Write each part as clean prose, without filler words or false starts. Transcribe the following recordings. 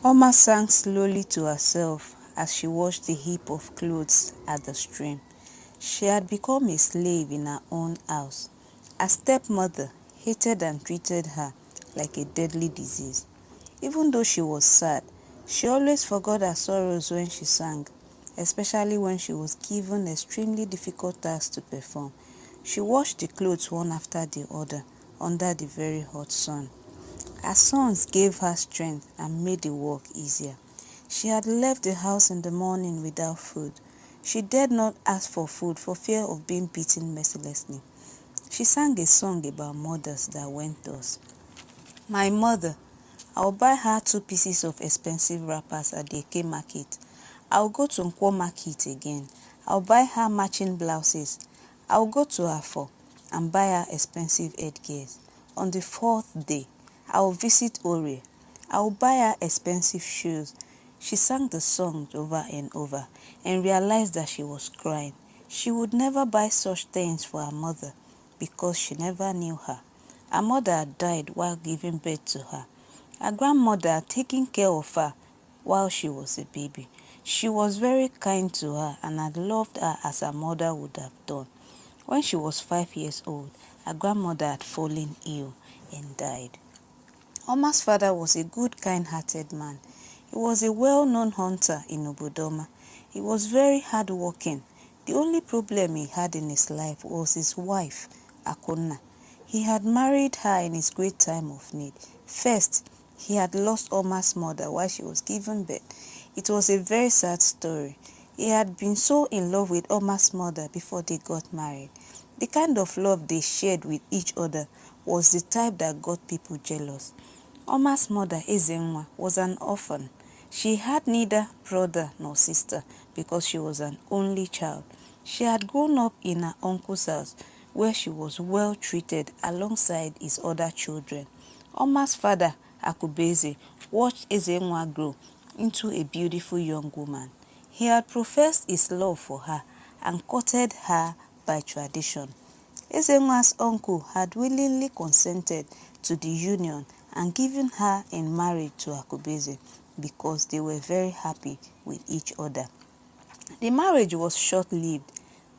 Oma sang slowly to herself as she washed the heap of clothes at the stream. She had become a slave in her own house. Her stepmother hated and treated her like a deadly disease. Even though she was sad, she always forgot her sorrows when she sang, especially when she was given extremely difficult tasks to perform. She washed the clothes one after the other under the very hot sun. Her sons gave her strength and made the work easier. She had left the house in the morning without food. She dared not ask for food for fear of being beaten mercilessly. She sang a song about mothers that went thus. My mother, I'll buy her 2 pieces of expensive wrappers at the Eke market. I'll go to Nkwo market again. I'll buy her matching blouses. I'll go to Afo and buy her expensive headgears. On the 4th day, I'll visit Ore. I'll buy her expensive shoes. She sang the song over and over and realized that she was crying. She would never buy such things for her mother because she never knew her. Her mother had died while giving birth to her. Her grandmother had taken care of her while she was a baby. She was very kind to her and had loved her as her mother would have done. When she was 5 years old, her grandmother had fallen ill and died. Oma's father was a good, kind-hearted man. He was a well-known hunter in Obodoma. He was very hard-working. The only problem he had in his life was his wife, Akonna. He had married her in his great time of need. First, he had lost Oma's mother while she was giving birth. It was a very sad story. He had been so in love with Oma's mother before they got married. The kind of love they shared with each other was the type that got people jealous. Oma's mother, Ezenwa, was an orphan. She had neither brother nor sister because she was an only child. She had grown up in her uncle's house where she was well treated alongside his other children. Oma's father, Akubeze, watched Ezenwa grow into a beautiful young woman. He had professed his love for her and courted her by tradition. Ezenwa's uncle had willingly consented to the union and given her in marriage to Akubeze because they were very happy with each other. The marriage was short-lived.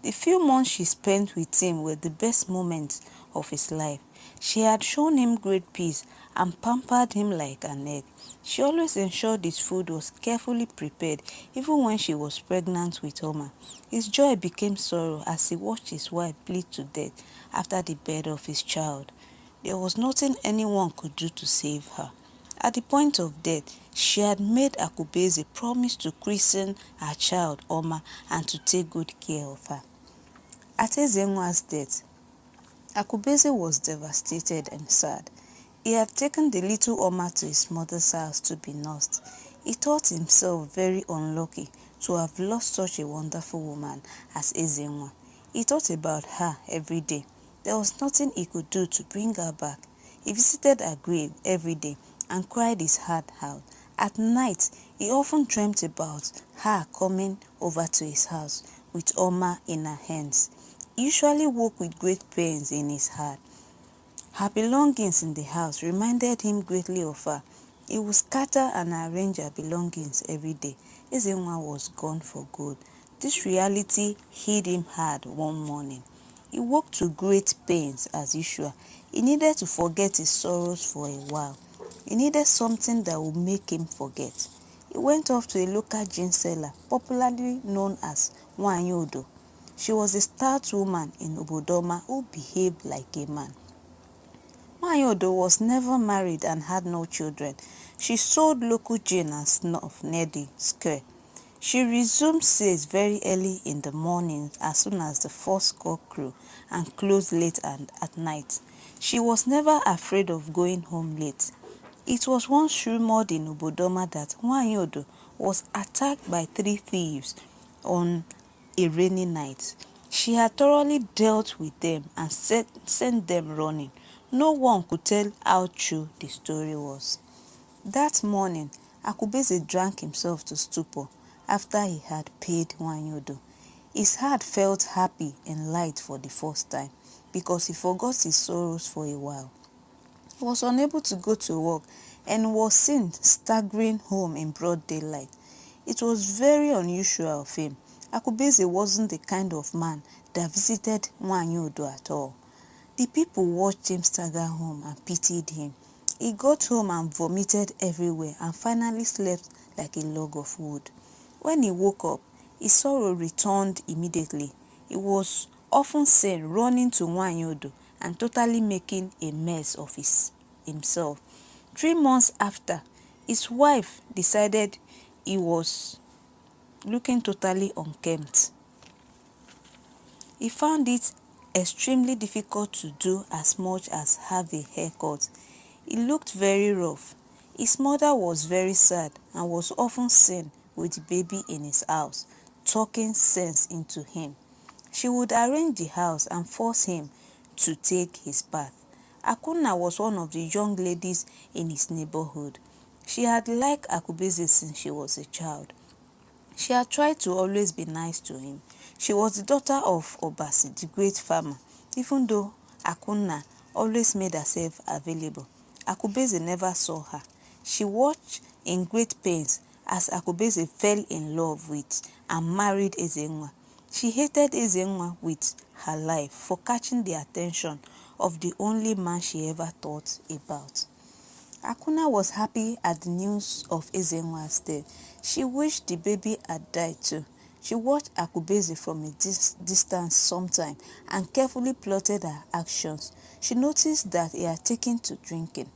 The few months she spent with him were the best moments of his life. She had shown him great peace and pampered him like an egg. She always ensured his food was carefully prepared even when she was pregnant with Oma. His joy became sorrow as he watched his wife bleed to death after the birth of his child. There was nothing anyone could do to save her. At the point of death, she had made Akubeze promise to christen her child Oma and to take good care of her. At Ezenwa's death, Akubeze was devastated and sad. He had taken the little Oma to his mother's house to be nursed. He thought himself very unlucky to have lost such a wonderful woman as Ezenwa. He thought about her every day. There was nothing he could do to bring her back. He visited her grave every day and cried his heart out. At night, he often dreamt about her coming over to his house with Oma in her hands. He usually woke with great pains in his heart. Her belongings in the house reminded him greatly of her. He would scatter and arrange her belongings every day. Ezenwa was gone for good. This reality hit him hard one morning. He woke to great pains as usual. He needed to forget his sorrows for a while. He needed something that would make him forget. He went off to a local gin seller, popularly known as Nwanyodo. She was a stout woman in Obodoma who behaved like a man. Nwanyodo was never married and had no children. She sold local gin and snuff near the square. She resumed sales very early in the morning as soon as the first cock crew and closed late and at night. She was never afraid of going home late. It was once rumored in Obodoma that Nwanyodo was attacked by 3 thieves on a rainy night. She had thoroughly dealt with them and sent them running. No one could tell how true the story was. That morning, Akubeze drank himself to stupor after he had paid Nwanyodo. His heart felt happy and light for the first time because he forgot his sorrows for a while. He was unable to go to work and was seen staggering home in broad daylight. It was very unusual of him. Akubeze wasn't the kind of man that visited Nwanyi at all. The people watched him stagger home and pitied him. He got home and vomited everywhere and finally slept like a log of wood. When he woke up, his sorrow returned immediately. He was often seen running to Nwanyi and totally making a mess of himself. 3 months after, his wife decided he was looking totally unkempt. He found it extremely difficult to do as much as have a haircut. He looked very rough. His mother was very sad and was often seen with the baby in his house, talking sense into him. She would arrange the house and force him to take his bath. Akunna was one of the young ladies in his neighborhood. She had liked Akubeze since she was a child. She had tried to always be nice to him. She was the daughter of Obasi, the great farmer. Even though Akunna always made herself available, Akubeze never saw her. She watched in great pains as Akubeze fell in love with and married Ezenwa. She hated Ezenwa with her life for catching the attention of the only man she ever thought about. Akunna was happy at the news of Ezenwa's death. She wished the baby had died too. She watched Akubeze from a distance sometime and carefully plotted her actions. She noticed that he had taken to drinking.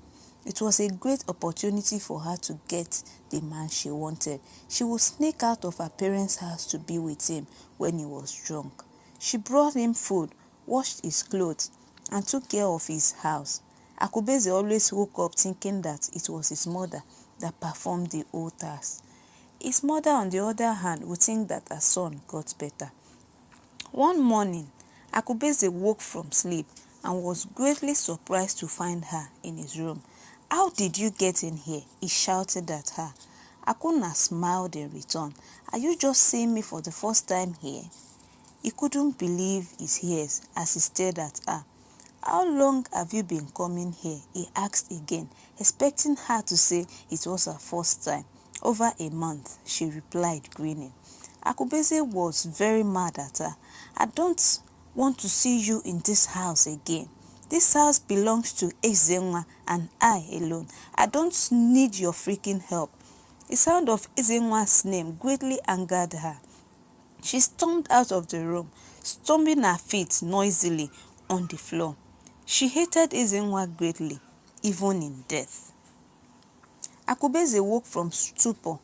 It was a great opportunity for her to get the man she wanted. She would sneak out of her parents' house to be with him when he was drunk. She brought him food, washed his clothes, and took care of his house. Akubeze always woke up thinking that it was his mother that performed the whole task. His mother, on the other hand, would think that her son got better. One morning, Akubeze woke from sleep and was greatly surprised to find her in his room. "How did you get in here?" he shouted at her. Akunna smiled in return. "Are you just seeing me for the first time here?" He couldn't believe his ears as he stared at her. "How long have you been coming here?" he asked again, expecting her to say it was her first time. "Over a month," she replied, grinning. Akubeze was very mad at her. "I don't want to see you in this house again. This house belongs to Ezenwa and I alone. I don't need your freaking help." The sound of Ezenwa's name greatly angered her. She stormed out of the room, stomping her feet noisily on the floor. She hated Ezenwa greatly, even in death. Akubeze woke from stupor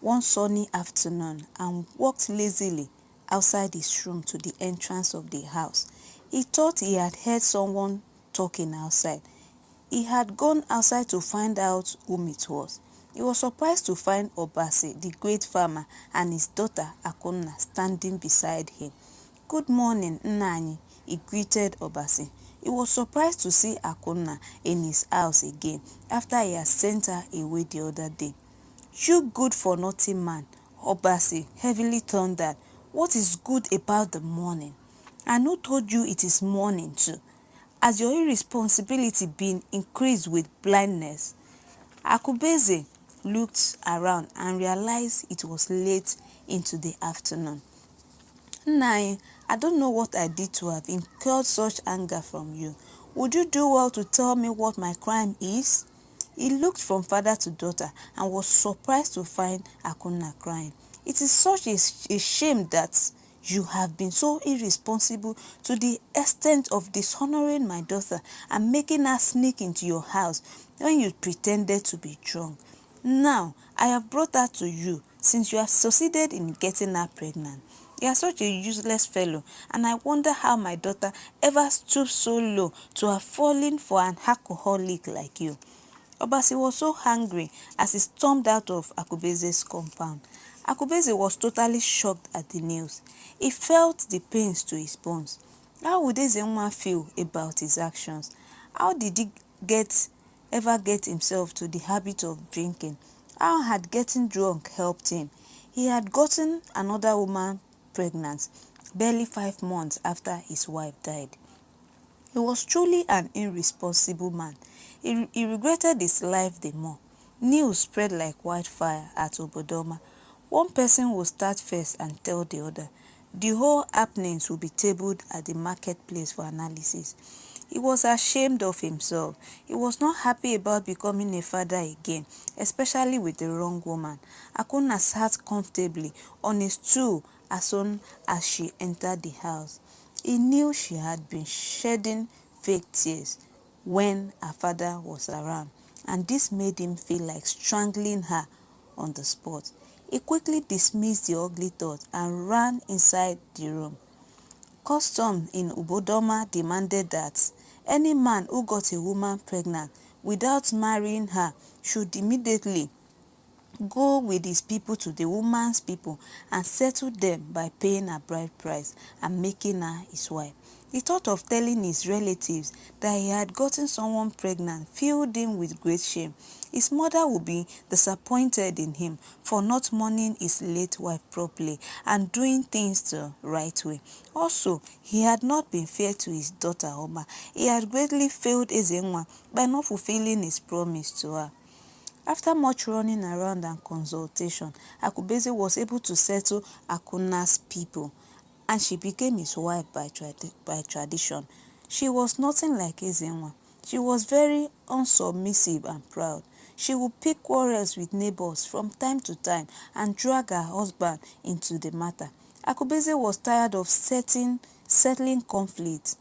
one sunny afternoon and walked lazily outside his room to the entrance of the house. He thought he had heard someone talking outside. He had gone outside to find out whom it was. He was surprised to find Obasi, the great farmer, and his daughter Akunna standing beside him. "Good morning, Nnanyi," he greeted Obasi. He was surprised to see Akunna in his house again after he had sent her away the other day. "You good-for-nothing man," Obasi heavily thundered. "What is good about the morning? And who told you it is morning too? Has your irresponsibility been increased with blindness?" Akubeze looked around and realized it was late into the afternoon. "Nnanyi, I don't know what I did to have incurred such anger from you. Would you do well to tell me what my crime is?" He looked from father to daughter and was surprised to find Akunna crying. "It is such a shame that you have been so irresponsible to the extent of dishonoring my daughter and making her sneak into your house when you pretended to be drunk. Now, I have brought her to you since you have succeeded in getting her pregnant. You are such a useless fellow, and I wonder how my daughter ever stooped so low to have fallen for an alcoholic like you." Obasi was so angry as he stormed out of Akubeze's compound. Akubeze was totally shocked at the news. He felt the pains to his bones. How would Ezenwa feel about his actions? How did he ever get himself to the habit of drinking? How had getting drunk helped him? He had gotten another woman pregnant barely 5 months after his wife died. He was truly an irresponsible man. He regretted his life the more. News spread like wildfire at Obodoma. One person will start first and tell the other. The whole happenings will be tabled at the marketplace for analysis. He was ashamed of himself. He was not happy about becoming a father again, especially with the wrong woman. Akuna sat comfortably on a stool as soon as she entered the house. He knew she had been shedding fake tears when her father was around, and this made him feel like strangling her on the spot. He quickly dismissed the ugly thought and ran inside the room. Custom in Obodoma demanded that any man who got a woman pregnant without marrying her should immediately go with his people to the woman's people and settle them by paying a bride price and making her his wife. The thought of telling his relatives that he had gotten someone pregnant filled him with great shame. His mother would be disappointed in him for not mourning his late wife properly and doing things the right way. Also, he had not been fair to his daughter Oma. He had greatly failed Ezenwa by not fulfilling his promise to her. After much running around and consultation, Akubeze was able to settle Akuna's people, and she became his wife by tradition. She was nothing like Ezenwa. She was very unsubmissive and proud. She would pick quarrels with neighbors from time to time and drag her husband into the matter. Akubeze was tired of settling conflicts.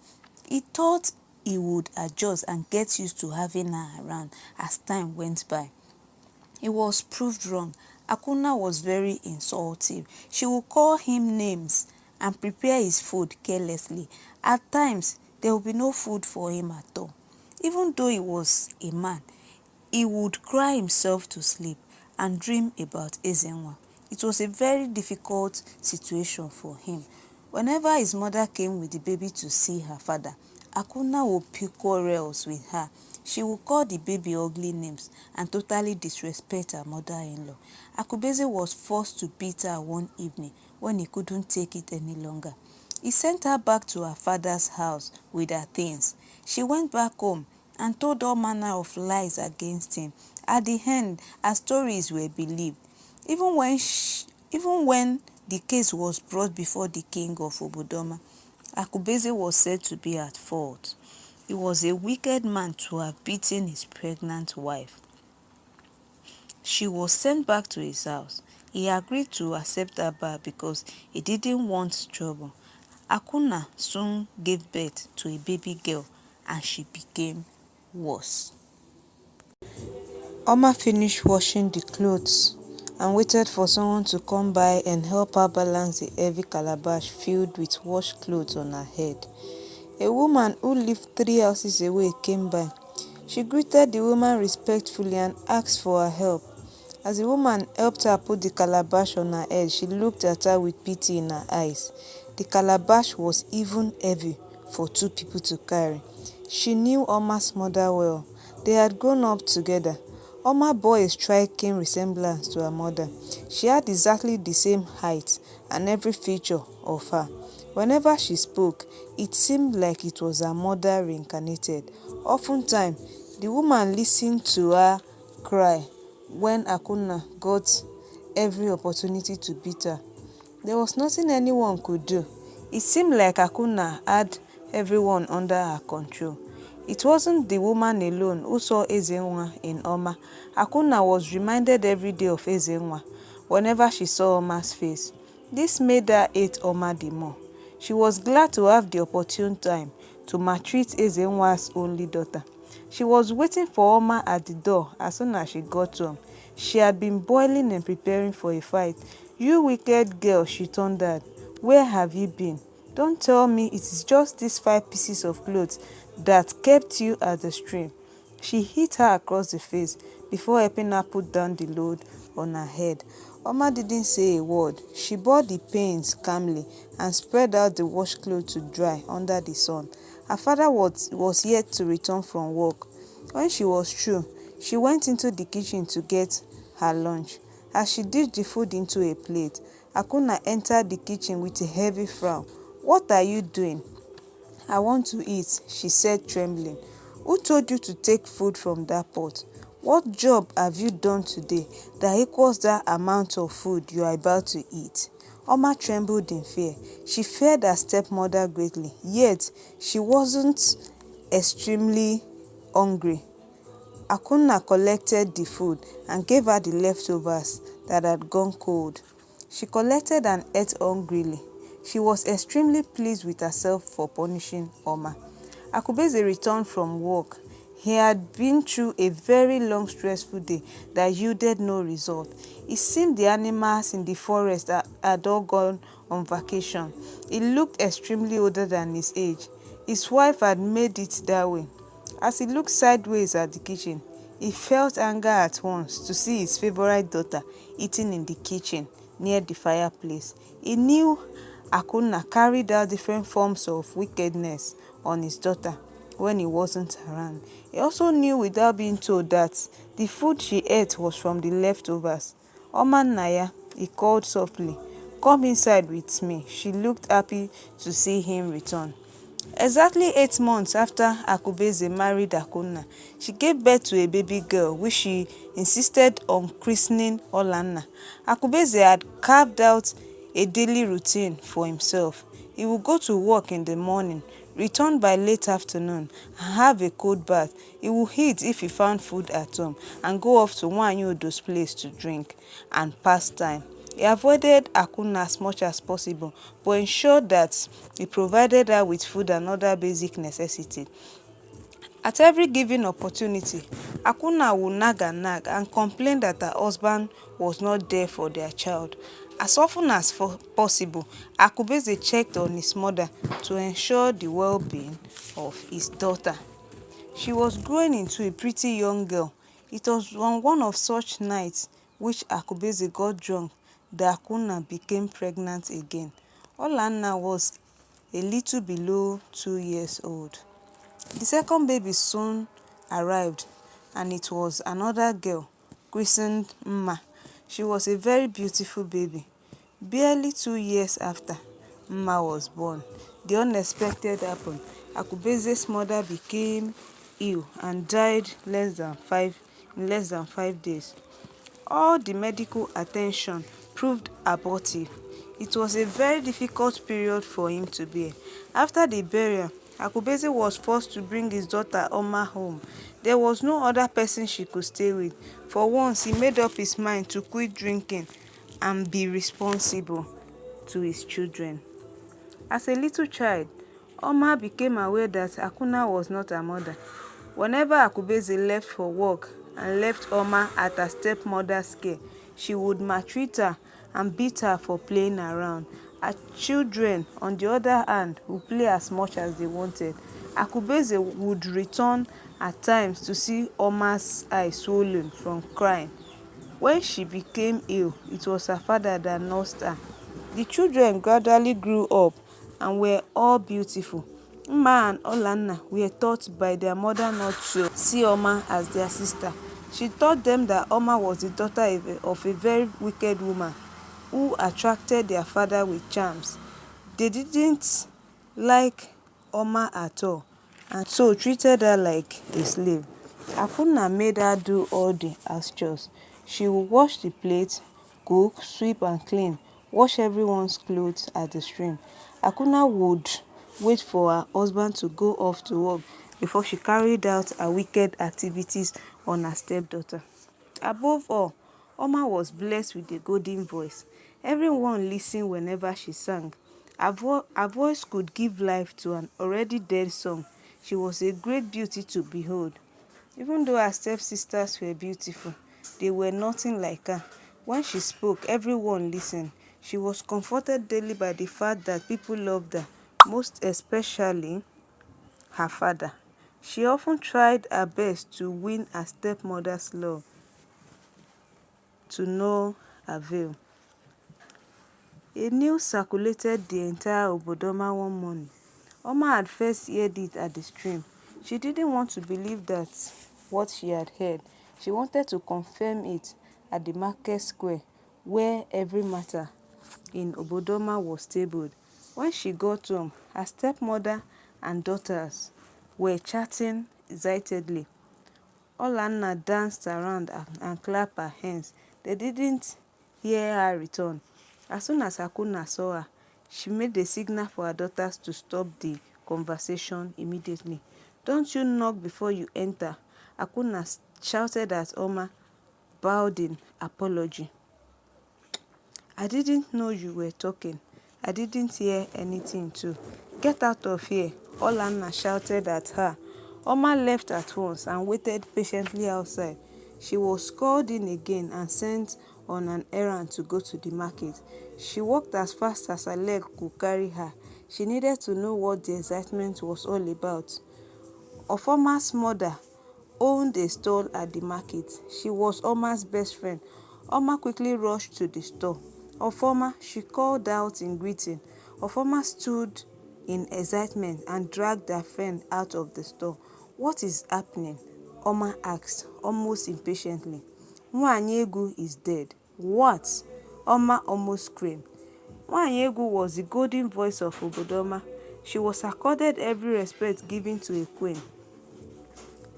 He thought he would adjust and get used to having her around as time went by. He was proved wrong. Akuna was very insultive. She would call him names and prepare his food carelessly. At times, there would be no food for him at all. Even though he was a man, he would cry himself to sleep and dream about Ezenwa. It was a very difficult situation for him. Whenever his mother came with the baby to see her father, Akuna would pick quarrels with her. She would call the baby ugly names and totally disrespect her mother-in-law. Akubeze was forced to beat her one evening when he couldn't take it any longer. He sent her back to her father's house with her things. She went back home and told all manner of lies against him. At the end, her stories were believed. Even when the case was brought before the king of Obodoma, Akubeze was said to be at fault. He was a wicked man to have beaten his pregnant wife. She was sent back to his house. He agreed to accept her back because he didn't want trouble. Akuna soon gave birth to a baby girl and she became worse. Oma finished washing the clothes and waited for someone to come by and help her balance the heavy calabash filled with washed clothes on her head. A woman who lived 3 houses away came by. She greeted the woman respectfully and asked for her help. As the woman helped her put the calabash on her head, she looked at her with pity in her eyes. The calabash was even heavy for 2 people to carry. She knew Oma's mother well. They had grown up together. Oma bore a striking resemblance to her mother. She had exactly the same height and every feature of her. Whenever she spoke, it seemed like it was her mother reincarnated. Oftentimes, the woman listened to her cry when Akuna got every opportunity to beat her. There was nothing anyone could do. It seemed like Akuna had everyone under her control. It wasn't the woman alone who saw Ezenwa in Oma. Akuna was reminded every day of Ezenwa whenever she saw Oma's face. This made her hate Oma the more. She was glad to have the opportune time to maltreat Ezenwa's only daughter. She was waiting for Oma at the door as soon as she got home. She had been boiling and preparing for a fight. "You wicked girl," she thundered. "Where have you been? Don't tell me it is just these 5 pieces of clothes that kept you at the stream." She hit her across the face before helping her put down the load on her head. Oma didn't say a word. She bore the pains calmly and spread out the washed clothes to dry under the sun. Her father was yet to return from work. When she was through, she went into the kitchen to get her lunch. As she dished the food into a plate, Akuna entered the kitchen with a heavy frown. "What are you doing?" "I want to eat," she said, trembling. "Who told you to take food from that pot?" What job have you done today that equals that amount of food you are about to eat? Oma trembled in fear. She feared her stepmother greatly, yet she wasn't extremely hungry. Akunna collected the food and gave her the leftovers that had gone cold. She collected and ate hungrily. She was extremely pleased with herself for punishing Oma. Akubeze returned from work. He had been through a very long stressful day that yielded no result. It seemed the animals in the forest had all gone on vacation. He looked extremely older than his age. His wife had made it that way. As he looked sideways at the kitchen, he felt anger at once to see his favorite daughter eating in the kitchen near the fireplace. He knew Akunna carried out different forms of wickedness on his daughter when he wasn't around. He also knew without being told that the food she ate was from the leftovers. Oma Naya, he called softly. Come inside with me. She looked happy to see him return. Exactly 8 months after Akubeze married Akunna, she gave birth to a baby girl which she insisted on christening Olanna. Akubeze had carved out a daily routine for himself. He would go to work in the morning, return by late afternoon, and have a cold bath. He would eat if he found food at home and go off to Nwanyodo's place to drink and pass time. He avoided Akunna as much as possible, but ensured that he provided her with food and other basic necessities. At every given opportunity, Akunna would nag and complain that her husband was not there for their child. As often as possible, Akubeze checked on his mother to ensure the well-being of his daughter. She was growing into a pretty young girl. It was on one of such nights which Akubeze got drunk that Akunna became pregnant again. Olanna was a little below 2 years old. The second baby soon arrived, and it was another girl, christened Mma. She was a very beautiful baby. Barely 2 years after Mma was born, the unexpected happened. Akubeze's mother became ill and died in less than 5 days. All the medical attention proved abortive. It was a very difficult period for him to bear. After the burial, Akubeze was forced to bring his daughter Oma home. There was no other person she could stay with. For once, he made up his mind to quit drinking and be responsible to his children. As a little child, Oma became aware that Akunna was not her mother. Whenever Akubeze left for work and left Oma at her stepmother's care, she would maltreat her and beat her for playing around. Her children, on the other hand, would play as much as they wanted. Akubeze would return at times to see Oma's eyes swollen from crying. When she became ill, it was her father that nursed her. The children gradually grew up and were all beautiful. Mma and Olanna were taught by their mother not to see Oma as their sister. She taught them that Oma was the daughter of a very wicked woman who attracted their father with charms. They didn't like Oma at all and so treated her like a slave. Akunna made her do all the house chores. She would wash the plates, cook, sweep and clean, wash everyone's clothes at the stream. Akunna would wait for her husband to go off to work before she carried out her wicked activities on her stepdaughter. Above all, Oma was blessed with a golden voice. Everyone listened whenever she sang. Her voice could give life to an already dead song. She was a great beauty to behold. Even though her stepsisters were beautiful, they were nothing like her. When she spoke, everyone listened. She was comforted daily by the fact that people loved her, most especially her father. She often tried her best to win her stepmother's love, to no avail. A news circulated the entire Obodoma one morning. Oma had first heard it at the stream. She didn't want to believe that what she had heard. She wanted to confirm it at the market square where every matter in Obodoma was tabled. When she got home, her stepmother and daughters were chatting excitedly. Olanna danced around and clapped her hands. They didn't hear her return. As soon as Akuna saw her, she made a signal for her daughters to stop the conversation immediately. "Don't you knock before you enter," Akuna shouted at Oma, bowed in apology. "I didn't know you were talking. I didn't hear anything too. Get out of here," Olanna shouted at her. Oma left at once and waited patiently outside. She was called in again and sent on an errand to go to the market. She walked as fast as her leg could carry her. She needed to know what the excitement was all about. Ofoma's mother owned a stall at the market. She was Oma's best friend. Oma quickly rushed to the store. "Ofoma," she called out in greeting. Ofoma stood in excitement and dragged her friend out of the store. "What is happening?" Oma asked, almost impatiently. "Nwanyegu is dead." "What?" Oma almost screamed. Nwanyegu was the golden voice of Obodoma. She was accorded every respect given to a queen.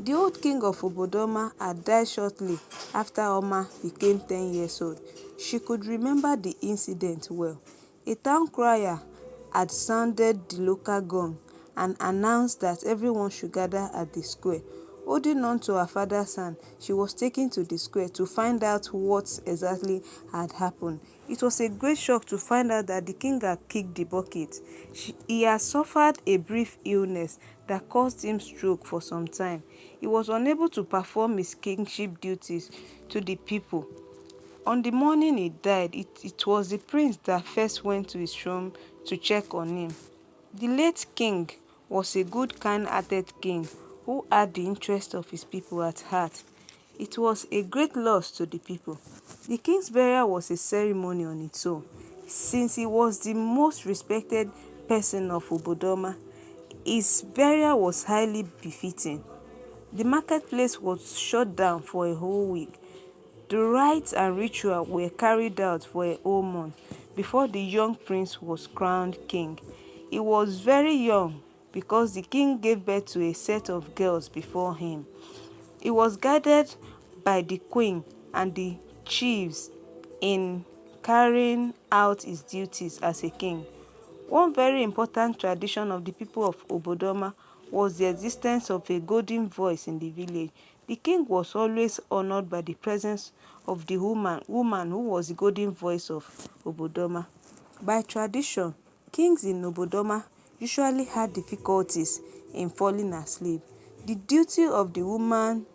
The old king of Obodoma had died shortly after Oma became 10 years old. She could remember the incident well. A town crier had sounded the local gong and announced that everyone should gather at the square. Holding on to her father's hand, she was taken to the square to find out what exactly had happened. It was a great shock to find out that the king had kicked the bucket. He had suffered a brief illness that caused him stroke for some time. He was unable to perform his kingship duties to the people. On the morning he died, it was the prince that first went to his room to check on him. The late king was a good, kind-hearted king who had the interest of his people at heart. It was a great loss to the people. The king's burial was a ceremony on its own. Since he was the most respected person of Obodoma, his burial was highly befitting. The marketplace was shut down for a whole week. The rites and ritual were carried out for a whole month before the young prince was crowned king. He was very young because the king gave birth to a set of girls before him. He was guided by the queen and the chiefs in carrying out his duties as a king. One very important tradition of the people of Obodoma was the existence of a golden voice in the village. The king was always honored by the presence of the woman who was the golden voice of Obodoma. By tradition, kings in Obodoma usually had difficulties in falling asleep. The duty of the woman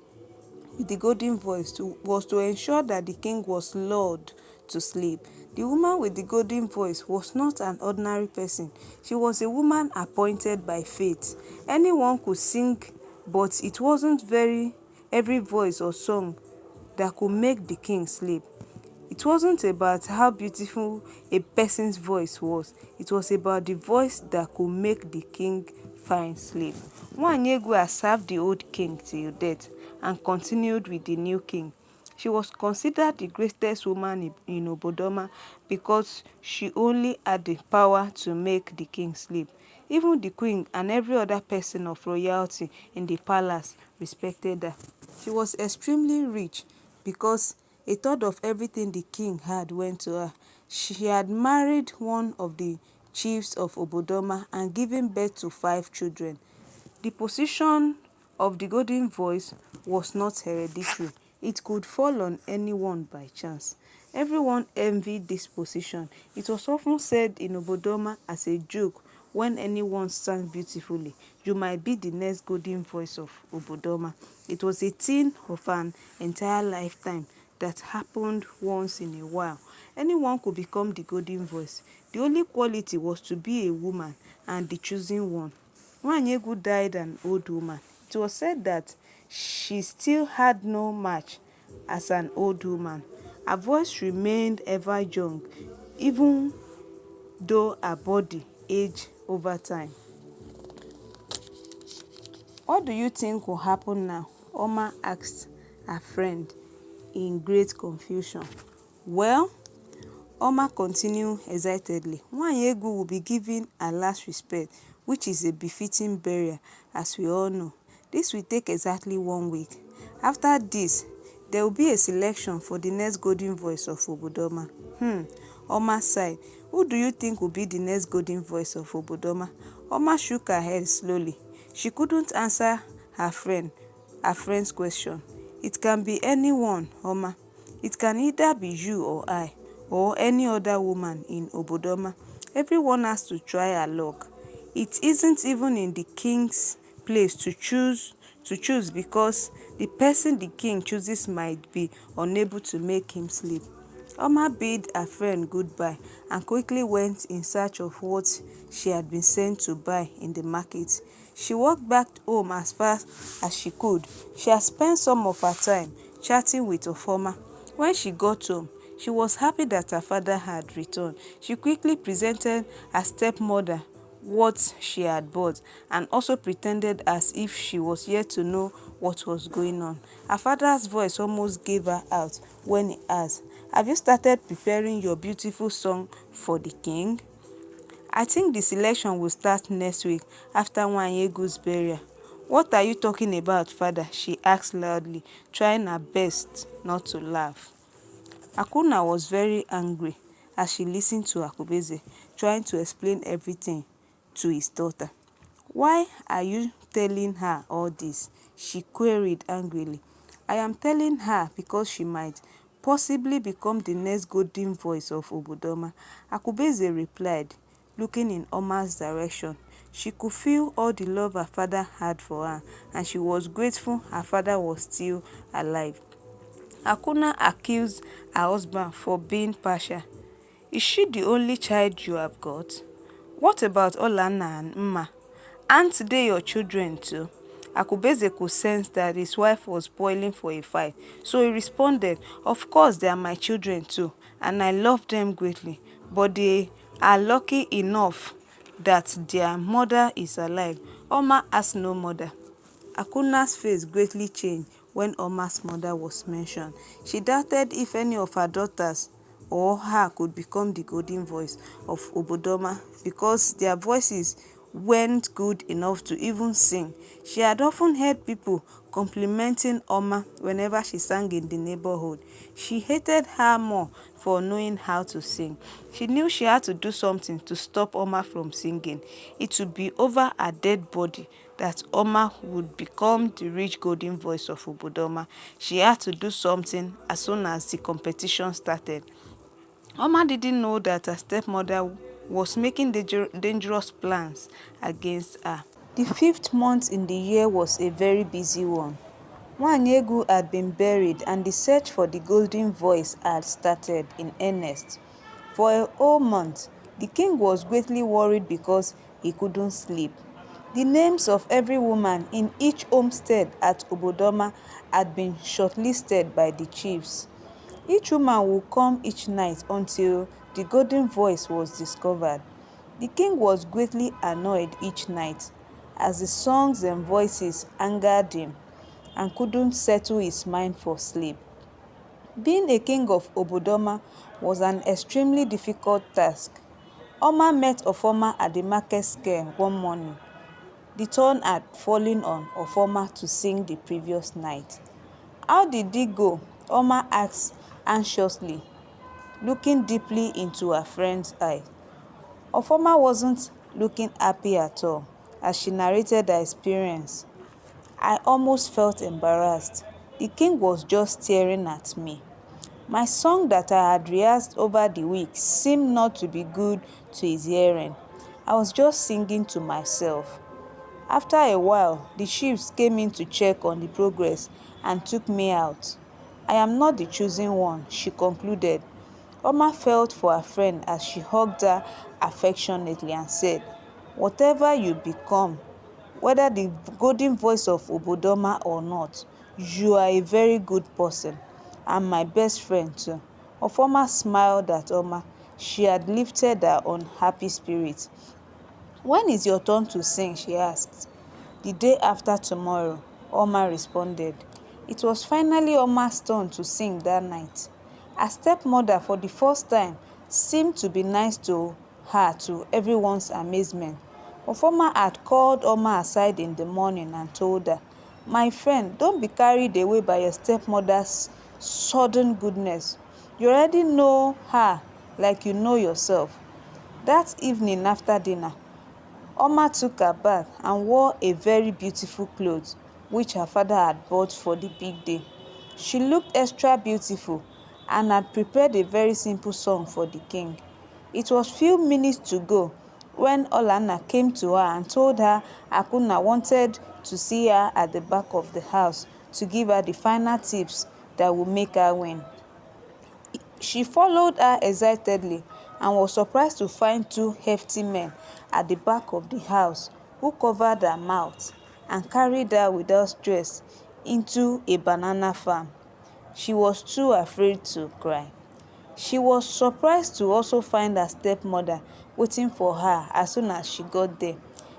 with the golden voice was to ensure that the king was lulled to sleep. The woman with the golden voice was not an ordinary person. She was a woman appointed by fate. Anyone could sing, but it wasn't every voice or song that could make the king sleep. It wasn't about how beautiful a person's voice was. It was about the voice that could make the king find sleep. Nwanyegu had served the old king till death and continued with the new king. She was considered the greatest woman in Obodoma because she only had the power to make the king sleep. Even the queen and every other person of royalty in the palace respected her. She was extremely rich because a third of everything the king had went to her. She had married one of the chiefs of Obodoma and given birth to 5 children. The position of the golden voice was not hereditary. It could fall on anyone by chance. Everyone envied this position. It was often said in Obodoma as a joke when anyone sang beautifully, "You might be the next golden voice of Obodoma." It was a thing of an entire lifetime that happened once in a while. Anyone could become the golden voice. The only quality was to be a woman and the chosen one. Nwanyegu died an old woman. It was said that she still had no match as an old woman. Her voice remained ever young, even though her body aged over time. "What do you think will happen now?" Oma asked her friend in great confusion. "Well," Oma continued excitedly, "Nwanyegu will be given her last respect, which is a befitting burial, as we all know. This will take exactly 1 week. After this, there will be a selection for the next golden voice of Obodoma. Oma sighed. Who do you think will be the next golden voice of Obodoma? Oma shook her head slowly. She couldn't answer her friend's question. It can be anyone, Oma. It can either be you or I, or any other woman in Obodoma. Everyone has to try her luck. It isn't even in the king's place to choose because the person the king chooses might be unable to make him sleep. Oma bade her friend goodbye and quickly went in search of what she had been sent to buy in the market. She walked back home as fast as she could. She had spent some of her time chatting with Ofoma. When she got home, she was happy that her father had returned. She quickly presented her stepmother what she had bought and also pretended as if she was yet to know what was going on. Her father's voice almost gave her out when he asked, "Have you started preparing your beautiful song for the king?" "I think the selection will start next week after Nwanyegu's burial." "What are you talking about, father?" she asked loudly, trying her best not to laugh. Akuna was very angry as she listened to Akubeze trying to explain everything to his daughter. "Why are you telling her all this?" she queried angrily. "I am telling her because she might possibly become the next golden voice of Obodoma," Akubeze replied, looking in Oma's direction. She could feel all the love her father had for her, and she was grateful her father was still alive. Akuna accused her husband for being partial. "Is she the only child you have got? What about Olanna and Mma? Aren't they your children too?" Akubeze could sense that his wife was boiling for a fight, so he responded, "Of course they are my children too, and I love them greatly, but they are lucky enough that their mother is alive. Oma has no mother." Akuna's face greatly changed when Oma's mother was mentioned. She doubted if any of her daughters or her could become the golden voice of Obodoma because their voices weren't good enough to even sing. She had often heard people complimenting Oma whenever she sang in the neighborhood. She hated her more for knowing how to sing. She knew she had to do something to stop Oma from singing. It would be over her dead body that Oma would become the rich golden voice of Obodoma. She had to do something as soon as the competition started. Oma didn't know that her stepmother was making dangerous plans against her. The 5th month in the year was a very busy one. Nwanyegu had been buried and the search for the golden voice had started in earnest. For a whole month, the king was greatly worried because he couldn't sleep. The names of every woman in each homestead at Obodoma had been shortlisted by the chiefs. Each woman would come each night until the golden voice was discovered. The king was greatly annoyed each night as the songs and voices angered him and couldn't settle his mind for sleep. Being a king of Obodoma was an extremely difficult task. Oma met Ofoma at the market square one morning. The turn had fallen on Ofoma to sing the previous night. "How did it go?" Oma asked anxiously, looking deeply into her friend's eyes. Ofoma wasn't looking happy at all as she narrated her experience. "I almost felt embarrassed. The king was just staring at me. My song that I had rehearsed over the week seemed not to be good to his hearing. I was just singing to myself." After a while, the chiefs came in to check on the progress and took me out. "I am not the chosen one," she concluded. Oma felt for her friend as she hugged her affectionately and said, "Whatever you become, whether the golden voice of Obodoma or not, you are a very good person and my best friend too." Ofoma smiled at Oma. She had lifted her unhappy spirit. "When is your turn to sing?" she asked. "The day after tomorrow," Oma responded. It was finally Oma's turn to sing that night. Her stepmother, for the first time, seemed to be nice to her to everyone's amazement. Ofoma had called Oma aside in the morning and told her, My friend, don't be carried away by your stepmother's sudden goodness. You already know her like you know yourself. That evening after dinner, Oma took her bath and wore a very beautiful cloth which her father had bought for the big day. She looked extra beautiful and had prepared a very simple song for the king. It was few minutes to go when Olanna came to her and told her Akuna wanted to see her at the back of the house to give her the final tips that would make her win. She followed her excitedly and was surprised to find two hefty men at the back of the house who covered her mouth and carried her without stress into a banana farm. She was too afraid to cry. She was surprised to also find her stepmother waiting for her as soon as she got there.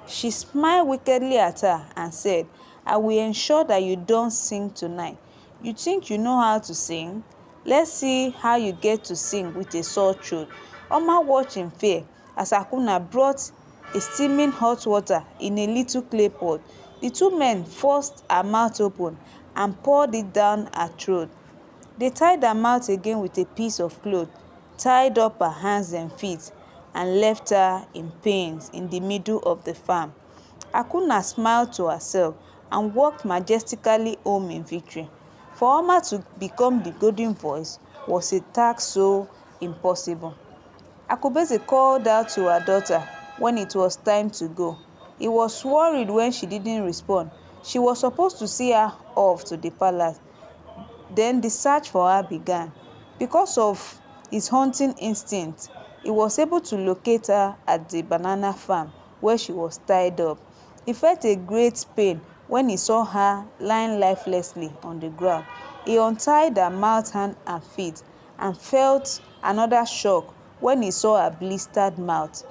She smiled wickedly at her and said, "I will ensure that you don't sing tonight. You think you know how to sing? Let's see how you get to sing with a sore throat." Oma watched in fear as Akuna brought a steaming hot water in a little clay pot. The two men forced her mouth open and poured it down her throat. They tied her mouth again with a piece of cloth, tied up her hands and feet, and left her in pains in the middle of the farm. Akuna smiled to herself and walked majestically home in victory. For Oma to become the golden voice was a task so impossible. Akubeze called out to her daughter when it was time to go. He was worried when she didn't respond. She was supposed to see her off to the palace. Then the search for her began. Because of his hunting instinct, he was able to locate her at the banana farm where she was tied up. He felt a great pain when he saw her lying lifelessly on the ground. He untied her mouth, hand and feet and felt another shock when he saw her blistered mouth.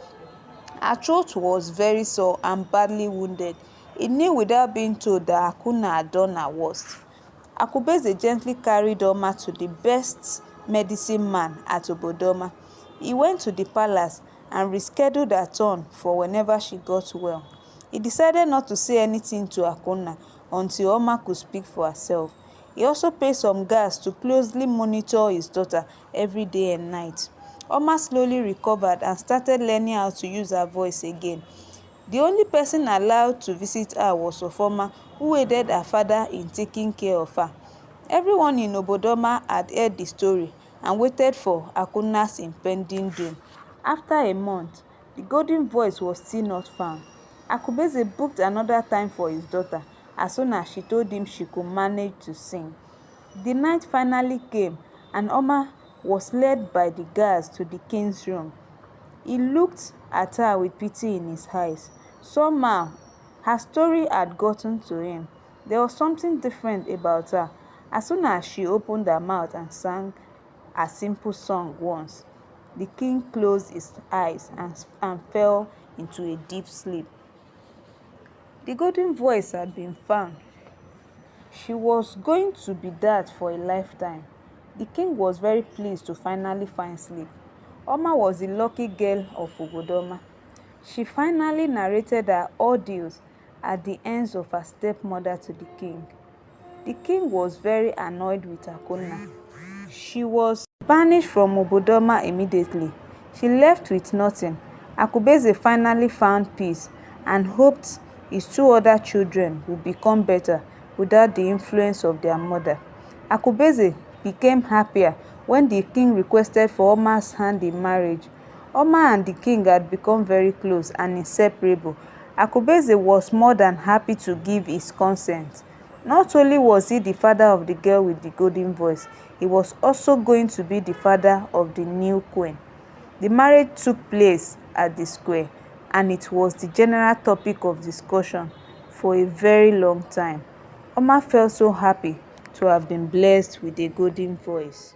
Her throat was very sore and badly wounded. He knew without being told that Akuna had done her worst. Akubeze gently carried Oma to the best medicine man at Obodoma. He went to the palace and rescheduled her turn for whenever she got well. He decided not to say anything to Akuna until Oma could speak for herself. He also paid some guards to closely monitor his daughter every day and night. Oma slowly recovered and started learning how to use her voice again. The only person allowed to visit her was Ofoma, who aided her father in taking care of her. Everyone in Obodoma had heard the story and waited for Akuna's impending doom. After a month, the golden voice was still not found. Akubeze booked another time for his daughter as soon as she told him she could manage to sing. The night finally came and Oma was led by the guards to the king's room. He looked at her with pity in his eyes. Somehow, her story had gotten to him. There was something different about her. As soon as she opened her mouth and sang a simple song once, the king closed his eyes and fell into a deep sleep. The golden voice had been found. She was going to be that for a lifetime. The king was very pleased to finally find sleep. Oma was the lucky girl of Obodoma. She finally narrated her ordeals at the hands of her stepmother to the king. The king was very annoyed with Akuna. She was banished from Obodoma immediately. She left with nothing. Akubeze finally found peace and hoped his two other children would become better without the influence of their mother. Akubeze became happier when the king requested for Oma's hand in marriage. Oma and the king had become very close and inseparable. Akubeze was more than happy to give his consent. Not only was he the father of the girl with the golden voice, he was also going to be the father of the new queen. The marriage took place at the square, and it was the general topic of discussion for a very long time. Oma felt so happy to have been blessed with a golden voice.